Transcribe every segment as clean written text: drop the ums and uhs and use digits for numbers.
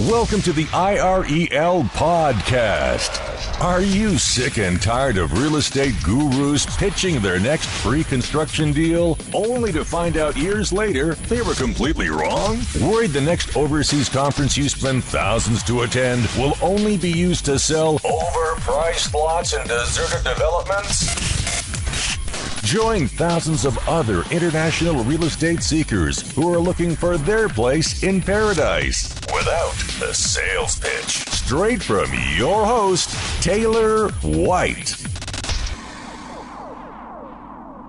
Welcome to the IREL podcast. Are you sick and tired of real estate gurus pitching their next free construction deal, only to find out years later they were completely wrong? Worried the next overseas conference you spend thousands to attend will only be used to sell overpriced lots in deserted developments? Join thousands of other international real estate seekers who are looking for their place in paradise without the sales pitch. Straight from your host, Taylor White.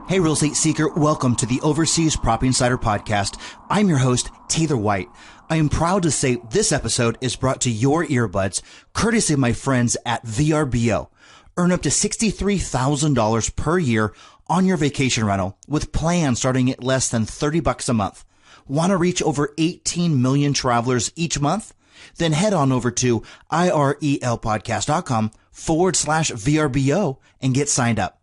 Hey, real estate seeker. Welcome to the Overseas Property Insider Podcast. I'm your host, Taylor White. I am proud to say this episode is brought to your earbuds, courtesy of my friends at VRBO. Earn up to $63,000 per year on your vacation rental with plans starting at less than $30 a month. Want to reach over 18 million travelers each month? Then head on over to irelpodcast.com/VRBO and get signed up.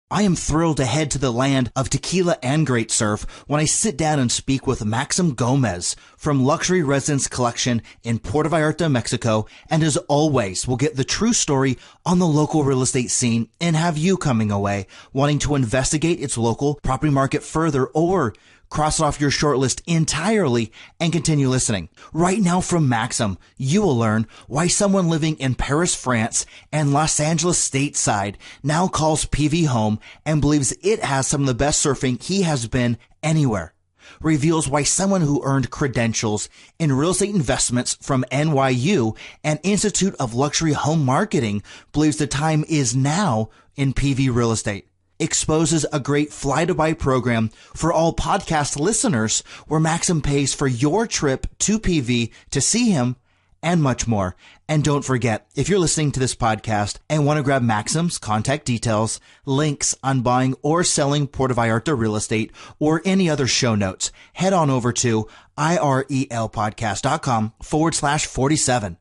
I am thrilled to head to the land of tequila and great surf when I sit down and speak with Maxim Gomez from Luxury Residence Collection in Puerto Vallarta, Mexico. And as always, we'll get the true story on the local real estate scene and have you coming away wanting to investigate its local property market further or cross it off your short list entirely and continue listening. Right now from Maxim, you will learn why someone living in Paris, France and Los Angeles Stateside now calls PV home and believes it has some of the best surfing he has been anywhere. Reveals why someone who earned credentials in real estate investments from NYU and Institute of Luxury Home Marketing believes the time is now in PV real estate. Exposes a great fly-to-buy program for all podcast listeners where Maxim pays for your trip to PV to see him and much more. And don't forget, if you're listening to this podcast and want to grab Maxim's contact details, links on buying or selling Puerto Vallarta real estate, or any other show notes, head on over to irelpodcast.com/47.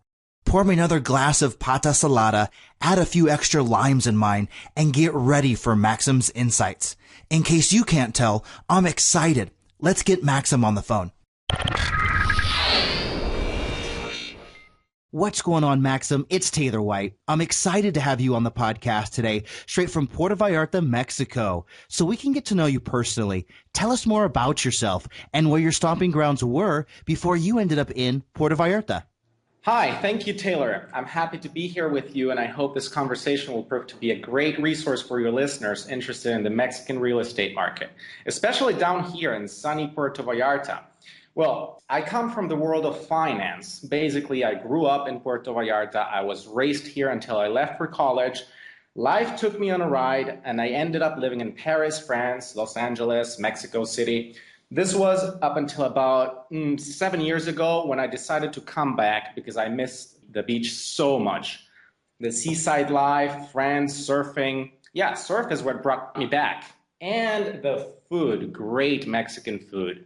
Pour me another glass of pata salada, add a few extra limes in mine, and get ready for Maxim's insights. In case you can't tell, I'm excited. Let's get Maxim on the phone. What's going on, Maxim? It's Taylor White. I'm excited to have you on the podcast today, straight from Puerto Vallarta, Mexico, so we can get to know you personally. Tell us more about yourself and where your stomping grounds were before you ended up in Puerto Vallarta. Hi, thank you, Taylor. I'm happy to be here with you, and I hope this conversation will prove to be a great resource for your listeners interested in the Mexican real estate market, especially down here in sunny Puerto Vallarta. Well, I come from the world of finance. Basically, I grew up in Puerto Vallarta. I was raised here until I left for college. Life took me on a ride, and I ended up living in Paris, France, Los Angeles, Mexico City. This was up until about 7 years ago when I decided to come back because I missed the beach so much. The seaside life, friends, surfing. Yeah, surf is what brought me back. And the food, great Mexican food.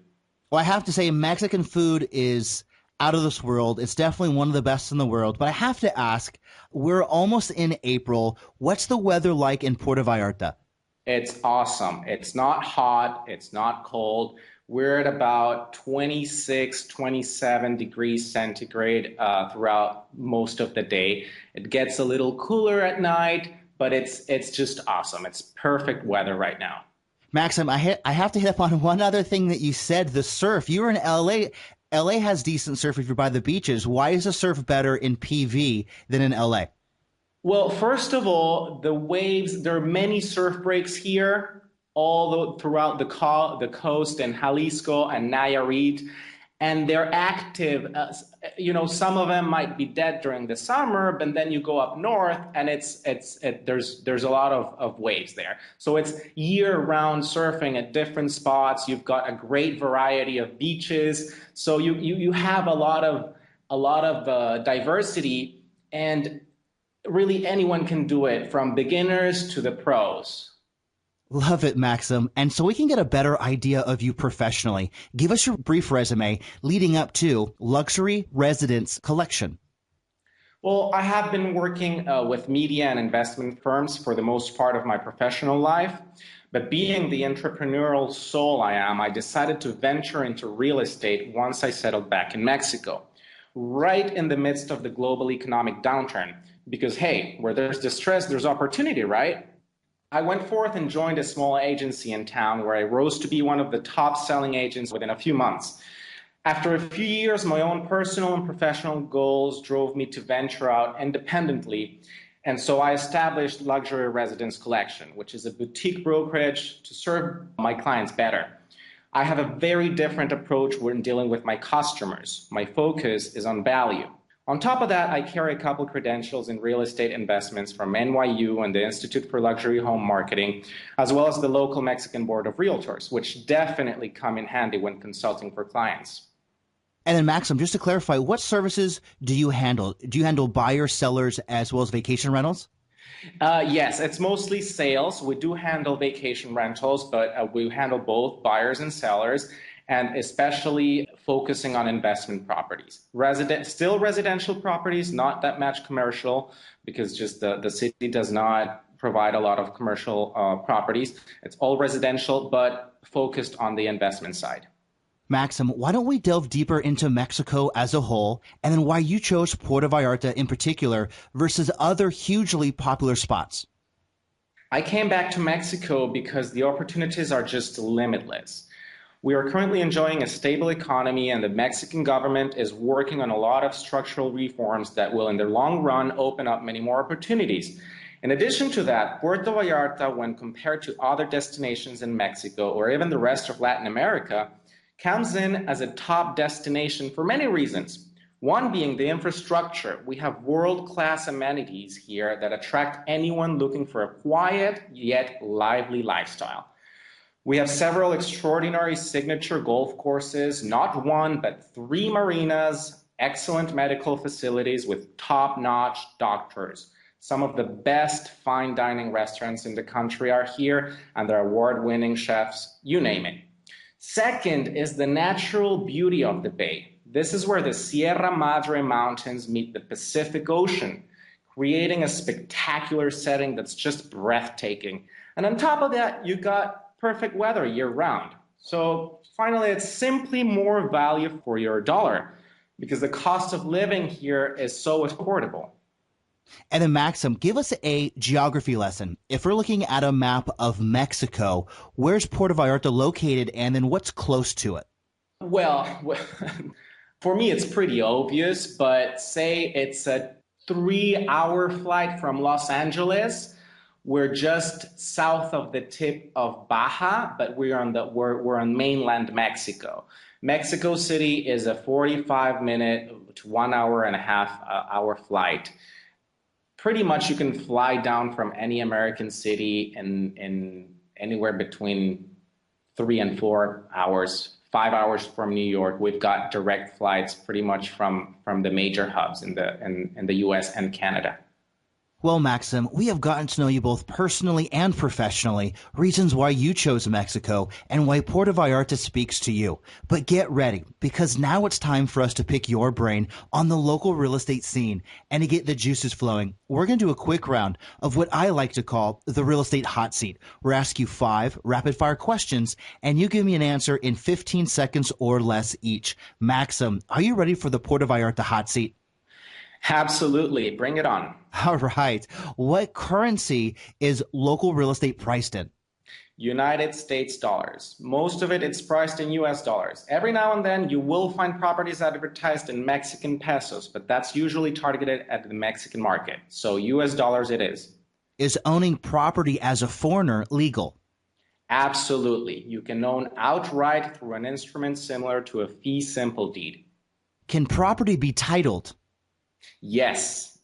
Well, I have to say Mexican food is out of this world. It's definitely one of the best in the world. But I have to ask, we're almost in April. What's the weather like in Puerto Vallarta? It's awesome. It's not hot. It's not cold. We're at about 26, 27 degrees centigrade throughout most of the day. It gets a little cooler at night, but it's just awesome. It's perfect weather right now. Maxim, I have to hit up on one other thing that you said, the surf. You were in LA. LA has decent surf if you're by the beaches. Why is the surf better in PV than in LA? Well, first of all, the waves, there are many surf breaks here throughout the coast in Jalisco and Nayarit, and they're active. Some of them might be dead during the summer, but then you go up north and there's a lot of waves there. So it's year-round surfing at different spots. You've got a great variety of beaches, so you have a lot of diversity, and really anyone can do it, from beginners to the pros. Love it, Maxim. And so we can get a better idea of you professionally, give us your brief resume leading up to Luxury Residence Collection. Well, I have been working with media and investment firms for the most part of my professional life. But being the entrepreneurial soul I am, I decided to venture into real estate once I settled back in Mexico, right in the midst of the global economic downturn. Because, hey, where there's distress, there's opportunity, right? I went forth and joined a small agency in town where I rose to be one of the top selling agents within a few months. After a few years, my own personal and professional goals drove me to venture out independently. And so I established Luxury Residence Collection, which is a boutique brokerage to serve my clients better. I have a very different approach when dealing with my customers. My focus is on value. On top of that, I carry a couple credentials in real estate investments from NYU and the Institute for Luxury Home Marketing, as well as the local Mexican Board of Realtors, which definitely come in handy when consulting for clients. And then, Maxim, just to clarify, what services do you handle? Do you handle buyers, sellers, as well as vacation rentals? Yes, it's mostly sales. We do handle vacation rentals, but we handle both buyers and sellers, and especially focusing on investment properties. Still residential properties, not that much commercial, because just the city does not provide a lot of commercial properties. It's all residential, but focused on the investment side. Maxim, why don't we delve deeper into Mexico as a whole, and then why you chose Puerto Vallarta in particular versus other hugely popular spots? I came back to Mexico because the opportunities are just limitless. We are currently enjoying a stable economy, and the Mexican government is working on a lot of structural reforms that will, in the long run, open up many more opportunities. In addition to that, Puerto Vallarta, when compared to other destinations in Mexico or even the rest of Latin America, comes in as a top destination for many reasons. One being the infrastructure. We have world-class amenities here that attract anyone looking for a quiet yet lively lifestyle. We have several extraordinary signature golf courses, not one, but 3 marinas, excellent medical facilities with top-notch doctors. Some of the best fine dining restaurants in the country are here, and their award-winning chefs, you name it. Second is the natural beauty of the bay. This is where the Sierra Madre Mountains meet the Pacific Ocean, creating a spectacular setting that's just breathtaking. And on top of that, you got perfect weather year-round. So finally, it's simply more value for your dollar because the cost of living here is so affordable. And then, Maxim, give us a geography lesson. If we're looking at a map of Mexico, where's Puerto Vallarta located, and then what's close to it? Well, for me, it's pretty obvious, but say it's a 3-hour flight from Los Angeles. We're just south of the tip of Baja, but we're on mainland Mexico. Mexico City is a 45-minute to 1 hour and a half hour flight. Pretty much you can fly down from any American city in anywhere between 3 and 4 hours, 5 hours from New York. We've got direct flights pretty much from the major hubs in the US and Canada. Well, Maxim, we have gotten to know you both personally and professionally, reasons why you chose Mexico and why Puerto Vallarta speaks to you. But get ready, because now it's time for us to pick your brain on the local real estate scene and to get the juices flowing. We're going to do a quick round of what I like to call the real estate hot seat. We'll ask you 5 rapid fire questions and you give me an answer in 15 seconds or less each. Maxim, are you ready for the Puerto Vallarta hot seat? Absolutely. Bring it on. All right. What currency is local real estate priced in? United States dollars. Most of it's priced in US dollars. Every now and then you will find properties advertised in Mexican pesos, but that's usually targeted at the Mexican market. So US dollars it is. Is owning property as a foreigner legal? Absolutely. You can own outright through an instrument similar to a fee simple deed. Can property be titled? Yes.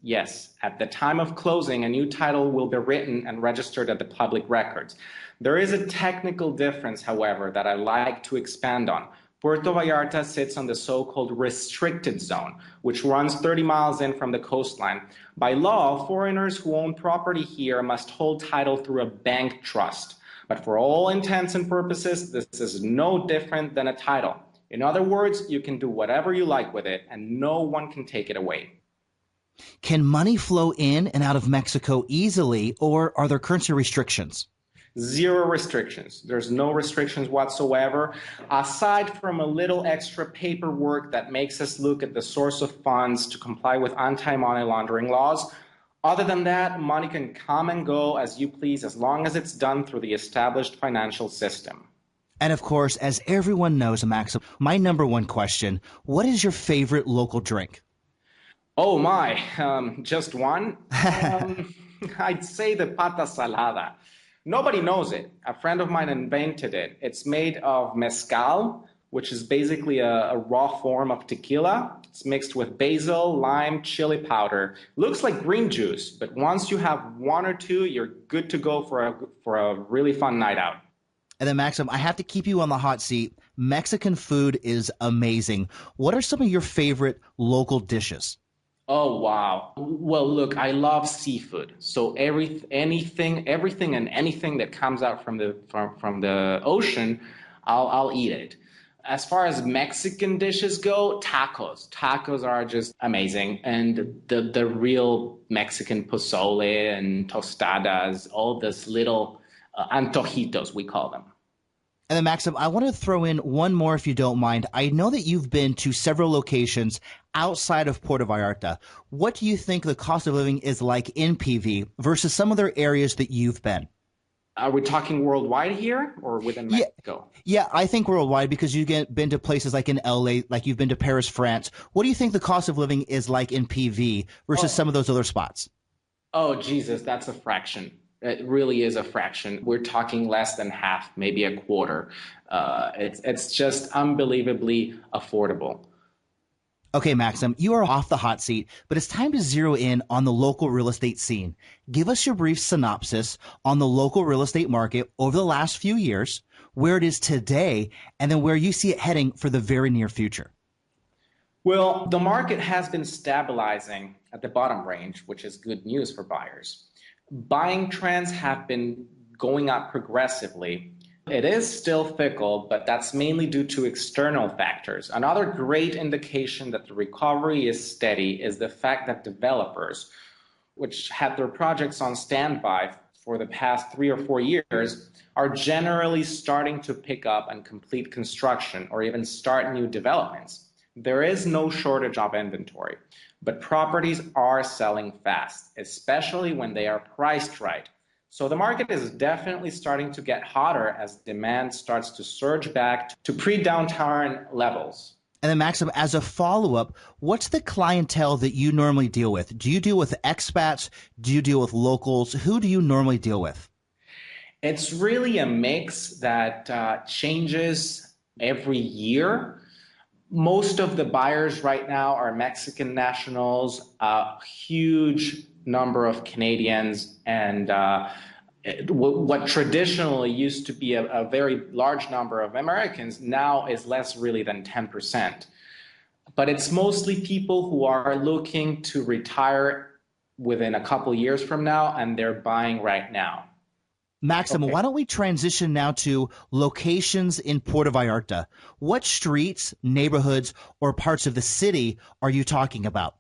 At the time of closing, a new title will be written and registered at the public records. There is a technical difference, however, that I like to expand on. Puerto Vallarta sits on the so-called restricted zone, which runs 30 miles in from the coastline. By law, foreigners who own property here must hold title through a bank trust. But for all intents and purposes, this is no different than a title. In other words, you can do whatever you like with it, and no one can take it away. Can money flow in and out of Mexico easily, or are there currency restrictions? Zero restrictions. There's no restrictions whatsoever, aside from a little extra paperwork that makes us look at the source of funds to comply with anti-money laundering laws. Other than that, money can come and go as you please, as long as it's done through the established financial system. And of course, as everyone knows, Maxim, my number one question, what is your favorite local drink? Oh my, just one? I'd say the pata salada. Nobody knows it. A friend of mine invented it. It's made of mezcal, which is basically a raw form of tequila. It's mixed with basil, lime, chili powder. Looks like green juice, but once you have one or two, you're good to go for a really fun night out. And then, Maxim, I have to keep you on the hot seat. Mexican food is amazing. What are some of your favorite local dishes? Oh wow. Well, look, I love seafood. So everything and anything that comes out from the ocean, I'll eat it. As far as Mexican dishes go, tacos. Tacos are just amazing, and the real Mexican pozole and tostadas, all this little antojitos we call them. And then, Maxim, I want to throw in one more if you don't mind. I know that you've been to several locations outside of Puerto Vallarta. What do you think the cost of living is like in PV versus some other areas that you've been? Are we talking worldwide here or within Mexico? Yeah, I think worldwide because you've been to places like in LA, like you've been to Paris, France. What do you think the cost of living is like in PV versus some of those other spots? Oh, Jesus, that's a fraction. It really is a fraction. We're talking less than half, maybe a quarter. It's just unbelievably affordable. Okay, Maxim, you are off the hot seat, but it's time to zero in on the local real estate scene. Give us your brief synopsis on the local real estate market over the last few years, where it is today, and then where you see it heading for the very near future. Well, the market has been stabilizing at the bottom range, which is good news for buyers. Buying trends have been going up progressively. It is still fickle, but that's mainly due to external factors. Another great indication that the recovery is steady is the fact that developers, which had their projects on standby for the past 3 or 4 years, are generally starting to pick up and complete construction or even start new developments. There is no shortage of inventory, but properties are selling fast, especially when they are priced right. So the market is definitely starting to get hotter as demand starts to surge back to pre-downturn levels. And then, Maxim, as a follow-up, what's the clientele that you normally deal with? Do you deal with expats? Do you deal with locals? Who do you normally deal with? It's really a mix that changes every year. Most of the buyers right now are Mexican nationals, a huge number of Canadians, and what traditionally used to be a very large number of Americans now is less really than 10%. But it's mostly people who are looking to retire within a couple years from now, and they're buying right now. Maxim, why don't we transition now to locations in Puerto Vallarta? What streets, neighborhoods, or parts of the city are you talking about?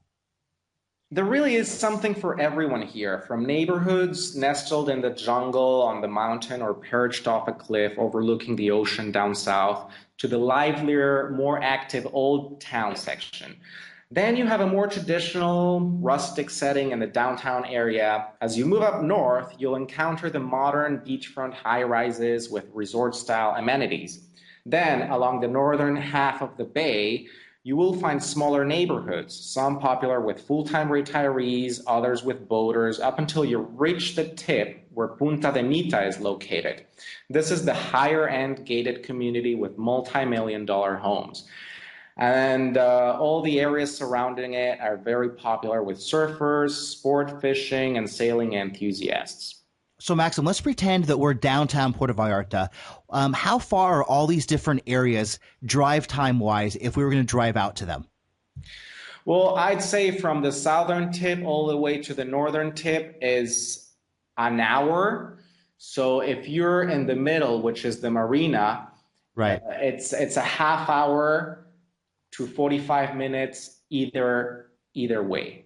There really is something for everyone here, from neighborhoods nestled in the jungle, on the mountain, or perched off a cliff overlooking the ocean down south, to the livelier, more active old town section. Then you have a more traditional, rustic setting in the downtown area. As you move up north, you'll encounter the modern beachfront high-rises with resort-style amenities. Then, along the northern half of the bay, you will find smaller neighborhoods, some popular with full-time retirees, others with boaters, up until you reach the tip where Punta de Mita is located. This is the higher-end gated community with multi-million-dollar homes. And all the areas surrounding it are very popular with surfers, sport fishing, and sailing enthusiasts. So, Maxim, let's pretend that we're downtown Puerto Vallarta. How far are all these different areas drive time-wise if we were going to drive out to them? Well, I'd say from the southern tip all the way to the northern tip is an hour. So if you're in the middle, which is the marina, right, it's a half hour to 45 minutes either way.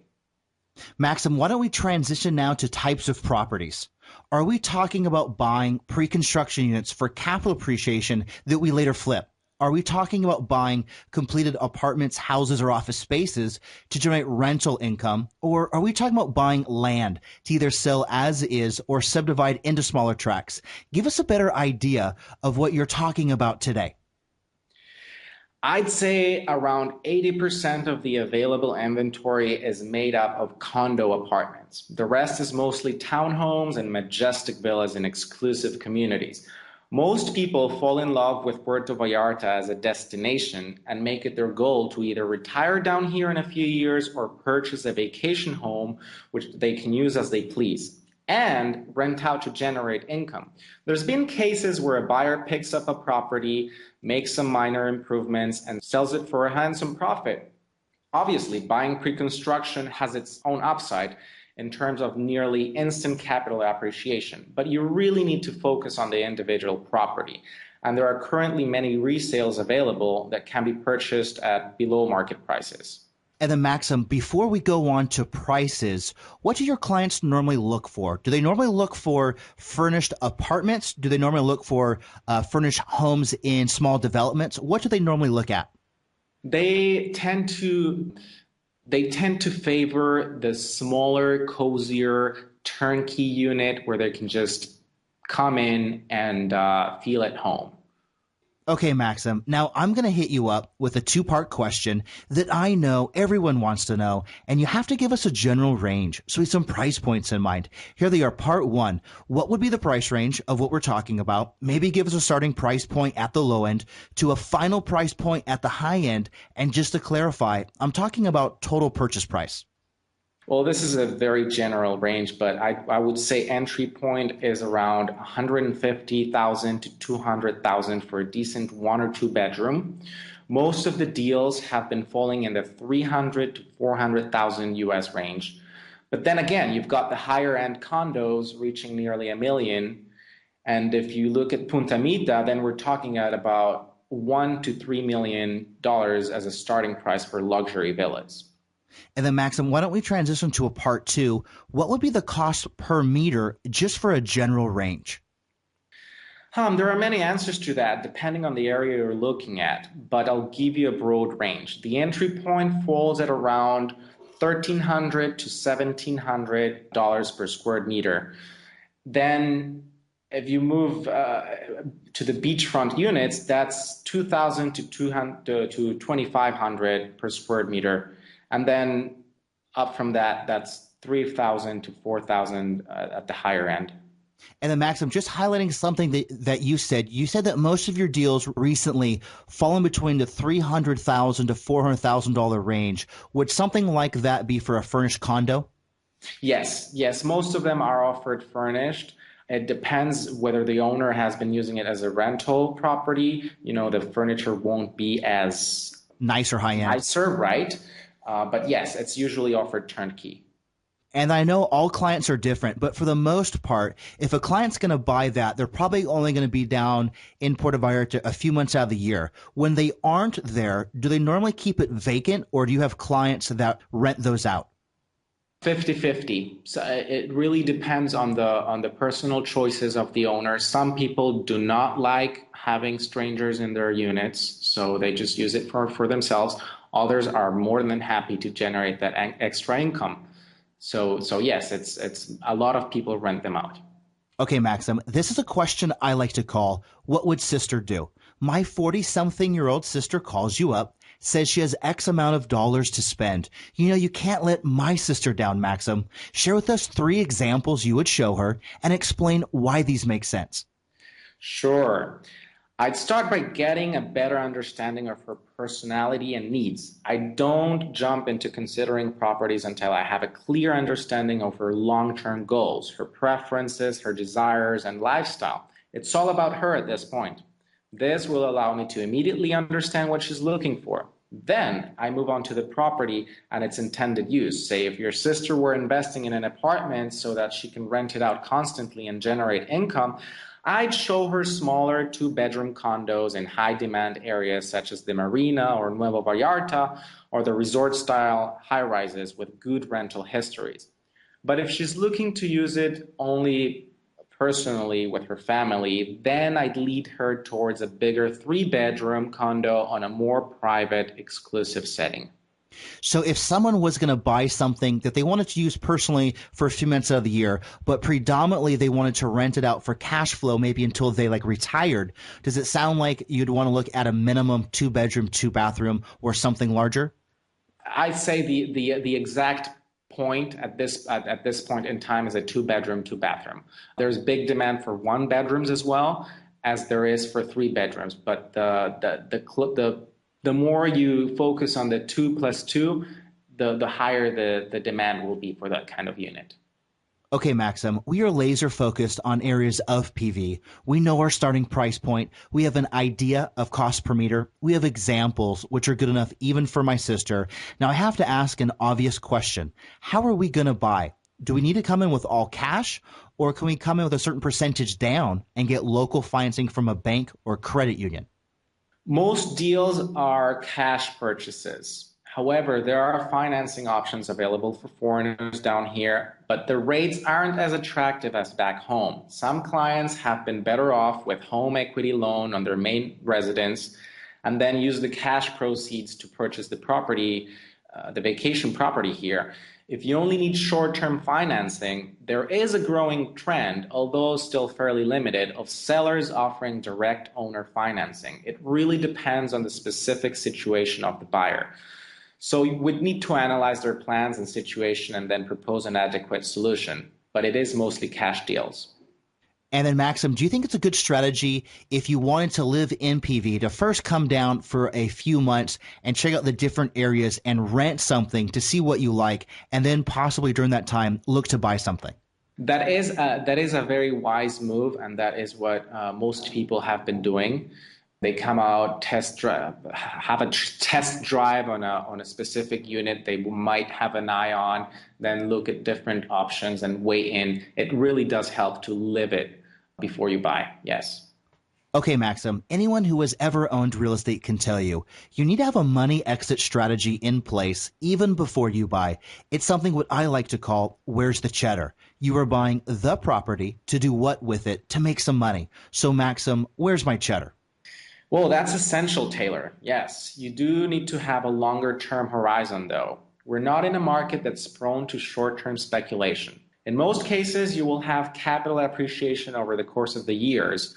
Maxim, why don't we transition now to types of properties? Are we talking about buying pre-construction units for capital appreciation that we later flip? Are we talking about buying completed apartments, houses, or office spaces to generate rental income? Or are we talking about buying land to either sell as is or subdivide into smaller tracts? Give us a better idea of what you're talking about today. I'd say around 80% of the available inventory is made up of condo apartments. The rest is mostly townhomes and majestic villas in exclusive communities. Most people fall in love with Puerto Vallarta as a destination and make it their goal to either retire down here in a few years or purchase a vacation home, which they can use as they please, and rent out to generate income. There's been cases where a buyer picks up a property, makes some minor improvements, and sells it for a handsome profit. Obviously, buying pre-construction has its own upside in terms of nearly instant capital appreciation, but you really need to focus on the individual property. And there are currently many resales available that can be purchased at below market prices. And then Maxim, before we go on to prices, what do your clients normally look for? Do they normally look for furnished apartments? Do they normally look for furnished homes in small developments? What do they normally look at? They tend to favor the smaller, cozier, turnkey unit where they can just come in and feel at home. Okay, Maxim. Now I'm going to hit you up with a two-part question that I know everyone wants to know, and you have to give us a general range, so we have some price points in mind. Here they are. Part one. What would be the price range of what we're talking about? Maybe give us a starting price point at the low end to a final price point at the high end. And just to clarify, I'm talking about total purchase price. Well, this is a very general range, but I would say entry point is around 150,000 to 200,000 for a decent 1 or 2 bedroom. Most of the deals have been falling in the 300 to 400,000 US range. But then again, you've got the higher end condos reaching nearly $1 million. And if you look at Punta Mita, then we're talking at about $1 to $3 million as a starting price for luxury villas. And then Maxim, why don't we transition to a part two? What would be the cost per meter just for a general range? There are many answers to that depending on the area you're looking at, but I'll give you a broad range. The entry point falls at around $1,300 to $1,700 per square meter. Then if you move to the beachfront units, that's $2,000 to $2,500 per square meter. And then up from that, that's $3,000 to $4,000 at the higher end. And then Maxim, just highlighting something that you said that most of your deals recently fall in between the $300,000 to $400,000 range. Would something like that be for a furnished condo? Yes. Most of them are offered furnished. It depends whether the owner has been using it as a rental property. You know, the furniture won't be as nice or high end. Nicer, right? But yes, it's usually offered turnkey. And I know all clients are different, but for the most part, if a client's going to buy that, they're probably only going to be down in Puerto Vallarta a few months out of the year. When they aren't there, do they normally keep it vacant, or do you have clients that rent those out? 50-50. So it really depends on the personal choices of the owner. Some people do not like having strangers in their units, so they just use it for themselves. Others are more than happy to generate that extra income. So yes, it's a lot of people rent them out. Okay, Maxim, this is a question I like to call, what would sister do? My 40-something-year-old sister calls you up, says she has X amount of dollars to spend. You know, you can't let my sister down, Maxim. Share with us 3 examples you would show her and explain why these make sense. Sure. I'd start by getting a better understanding of her personality and needs. I don't jump into considering properties until I have a clear understanding of her long-term goals, her preferences, her desires, and lifestyle. It's all about her at this point. This will allow me to immediately understand what she's looking for. Then I move on to the property and its intended use. Say if your sister were investing in an apartment so that she can rent it out constantly and generate income, I'd show her smaller two-bedroom condos in high-demand areas such as the Marina or Puerto Vallarta, or the resort-style high-rises with good rental histories. But if she's looking to use it only personally with her family, then I'd lead her towards a bigger three-bedroom condo on a more private, exclusive setting. So if someone was going to buy something that they wanted to use personally for a few months out of the year, but predominantly they wanted to rent it out for cash flow, maybe until they retired, does it sound like you'd want to look at a minimum 2-bedroom, 2-bathroom or something larger? I'd say the exact point at this point in time is a 2-bedroom, 2-bathroom. There's big demand for 1-bedrooms as well as there is for 3-bedrooms, but the more you focus on the 2+2, the higher the demand will be for that kind of unit. Okay, Maxim, we are laser focused on areas of PV. We know our starting price point. We have an idea of cost per meter. We have examples which are good enough even for my sister. Now I have to ask an obvious question. How are we going to buy? Do we need to come in with all cash, or can we come in with a certain percentage down and get local financing from a bank or credit union? Most deals are cash purchases. However, there are financing options available for foreigners down here, but the rates aren't as attractive as back home. Some clients have been better off with home equity loan on their main residence and then use the cash proceeds to purchase the property, the vacation property here. If you only need short-term financing, there is a growing trend, although still fairly limited, of sellers offering direct owner financing. It really depends on the specific situation of the buyer. So you would need to analyze their plans and situation and then propose an adequate solution, but it is mostly cash deals. And then, Maxim, do you think it's a good strategy if you wanted to live in PV to first come down for a few months and check out the different areas and rent something to see what you like, and then possibly during that time look to buy something? That is a very wise move, and that is what most people have been doing. They come out, have a test drive on a specific unit they might have an eye on, then look at different options and weigh in. It really does help to live it before you buy. Yes. Okay, Maxim, anyone who has ever owned real estate can tell you, you need to have a money exit strategy in place even before you buy. It's something what I like to call, where's the cheddar? You are buying the property to do what with it? To make some money. So, Maxim, where's my cheddar? Well, that's essential, Taylor. Yes, you do need to have a longer term horizon, though. We're not in a market that's prone to short-term speculation. In most cases, you will have capital appreciation over the course of the years,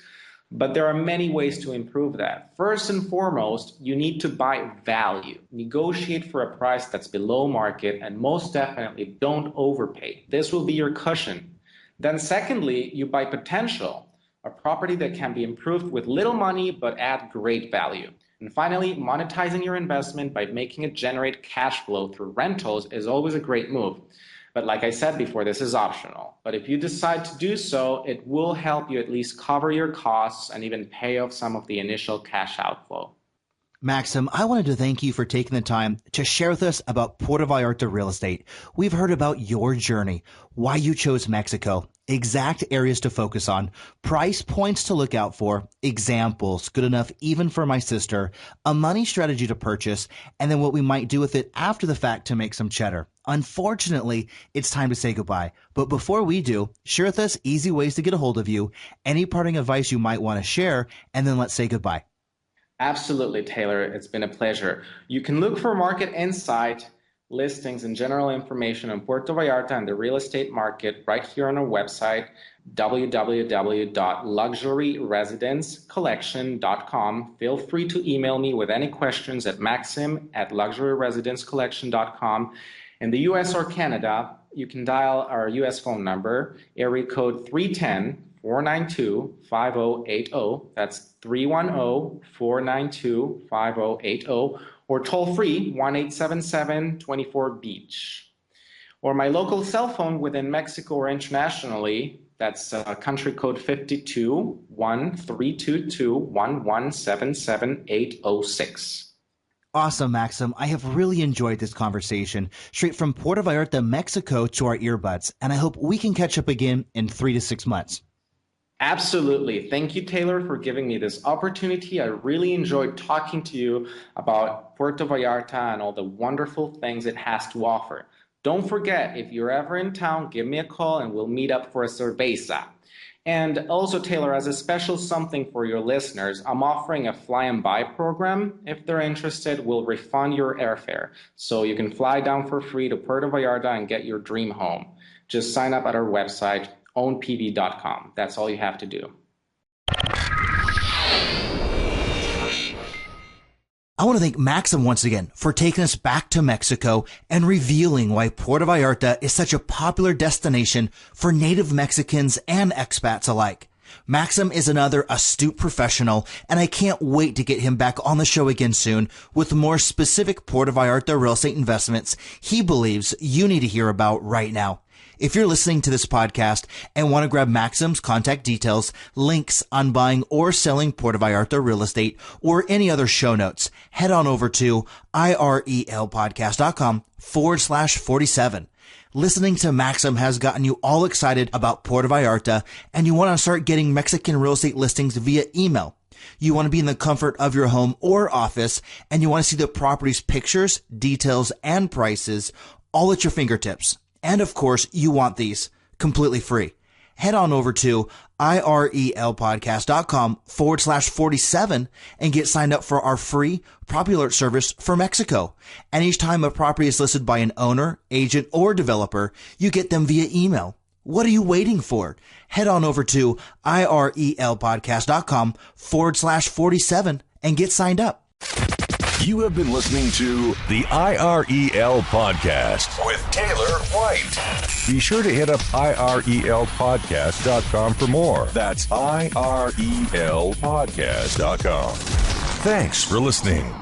but there are many ways to improve that. First and foremost, you need to buy value. Negotiate for a price that's below market, and most definitely don't overpay. This will be your cushion. Then secondly, you buy potential. A property that can be improved with little money but add great value. And finally, monetizing your investment by making it generate cash flow through rentals is always a great move. But like I said before, this is optional. But if you decide to do so, it will help you at least cover your costs and even pay off some of the initial cash outflow. Maxim, I wanted to thank you for taking the time to share with us about Puerto Vallarta real estate. We've heard about your journey, why you chose Mexico, exact areas to focus on, price points to look out for, examples good enough even for my sister, a money strategy to purchase, and then what we might do with it after the fact to make some cheddar. Unfortunately, it's time to say goodbye. But before we do, share with us easy ways to get a hold of you, any parting advice you might want to share, and then let's say goodbye. Absolutely, Taylor. It's been a pleasure. You can look for market insight, listings, and general information on Puerto Vallarta and the real estate market right here on our website, www.luxuryresidencecollection.com. Feel free to email me with any questions at maxim@luxuryresidencecollection.com. In the US or Canada, you can dial our US phone number, area code 310-492-5080. That's 310-492-5080. Or toll free 1-877-24-BEACH. Or my local cell phone within Mexico or internationally, that's country code 52-1322-1177-806. Awesome, Maxim. I have really enjoyed this conversation, straight from Puerto Vallarta, Mexico to our earbuds, and I hope we can catch up again in 3 to 6 months. Absolutely. Thank you, Taylor, for giving me this opportunity. I really enjoyed talking to you about Puerto Vallarta and all the wonderful things it has to offer. Don't forget, if you're ever in town, give me a call and we'll meet up for a cerveza. And also, Taylor, as a special something for your listeners, I'm offering a fly and buy program. If they're interested, we'll refund your airfare. So you can fly down for free to Puerto Vallarta and get your dream home. Just sign up at our website, ownpv.com. That's all you have to do. I want to thank Maxim once again for taking us back to Mexico and revealing why Puerto Vallarta is such a popular destination for native Mexicans and expats alike. Maxim is another astute professional, and I can't wait to get him back on the show again soon with more specific Puerto Vallarta real estate investments he believes you need to hear about right now. If you're listening to this podcast and want to grab Maxim's contact details, links on buying or selling Puerto Vallarta real estate, or any other show notes, head on over to irelpodcast.com/47. Listening to Maxim has gotten you all excited about Puerto Vallarta, and you want to start getting Mexican real estate listings via email. You want to be in the comfort of your home or office, and you want to see the property's pictures, details, and prices all at your fingertips. And of course, you want these completely free. Head on over to irelpodcast.com/47 and get signed up for our free property alert service for Mexico. And each time a property is listed by an owner, agent, or developer, you get them via email. What are you waiting for? Head on over to irelpodcast.com/47 and get signed up. You have been listening to the IREL Podcast with Taylor White. Be sure to hit up irelpodcast.com for more. That's irelpodcast.com. Thanks for listening.